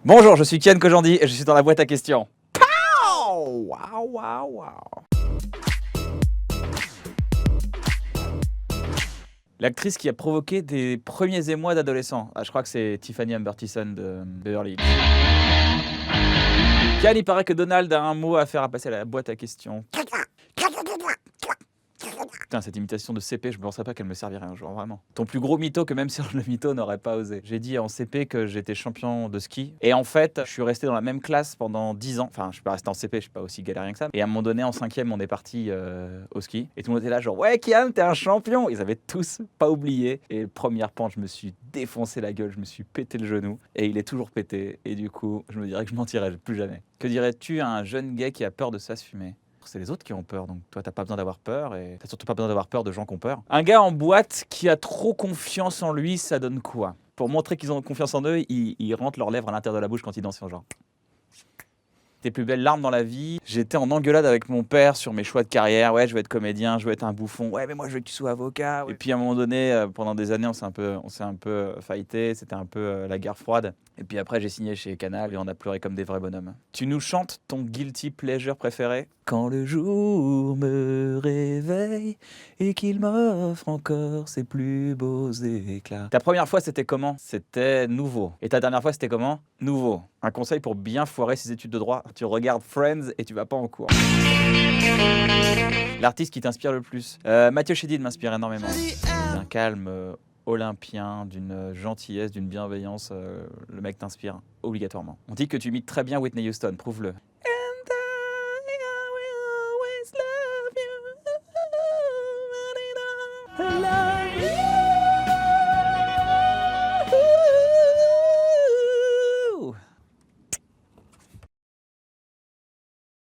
Bonjour, je suis Kian Kojandi et je suis dans la boîte à questions. Pow! Waouh, waouh, waouh. L'actrice qui a provoqué des premiers émois d'adolescents. Ah, je crois que c'est Tiffany Amber Thiessen de Beverly Hills. Kian, il paraît que Donald a un mot à faire à passer à la boîte à questions. Putain, cette imitation de CP, je ne penserais pas qu'elle me servirait un jour, vraiment. Ton plus gros mytho que même Serge le mytho n'aurait pas osé. J'ai dit en CP que j'étais champion de ski. Et en fait, je suis resté dans la même classe pendant 10 ans. Enfin, je suis pas resté en CP, je suis pas aussi galérien que ça. Et à un moment donné, en 5e, on est parti au ski. Et tout le monde était là, genre, ouais, Kian, t'es un champion. Ils avaient tous pas oublié. Et première pente, je me suis défoncé la gueule, je me suis pété le genou. Et il est toujours pété. Et du coup, je me dirais que je mentirais plus jamais. Que dirais-tu à un jeune gay qui a peur de s'assumer ? C'est les autres qui ont peur, donc toi t'as pas besoin d'avoir peur et t'as surtout pas besoin d'avoir peur de gens qui ont peur. Un gars en boîte qui a trop confiance en lui, ça donne quoi? Pour montrer qu'ils ont confiance en eux, ils rentrent leurs lèvres à l'intérieur de la bouche quand ils dansent, genre. Tes plus belles larmes dans la vie. J'étais en engueulade avec mon père sur mes choix de carrière. Ouais, je veux être comédien, je veux être un bouffon. Ouais, mais moi je veux que tu sois avocat. Ouais. Et puis à un moment donné, pendant des années, on s'est un peu fighté. C'était un peu la guerre froide. Et puis après, j'ai signé chez Canal et on a pleuré comme des vrais bonhommes. Tu nous chantes ton guilty pleasure préféré? Quand le jour me réveille et qu'il m'offre encore ses plus beaux éclats. Ta première fois, c'était comment? C'était nouveau. Et ta dernière fois, c'était comment? Nouveau. Un conseil pour bien foirer ses études de droit, tu regardes Friends et tu vas pas en cours. L'artiste qui t'inspire le plus? Mathieu Chédid m'inspire énormément. D'un calme olympien, d'une gentillesse, d'une bienveillance, le mec t'inspire obligatoirement. On dit que tu imites très bien Whitney Houston, prouve-le.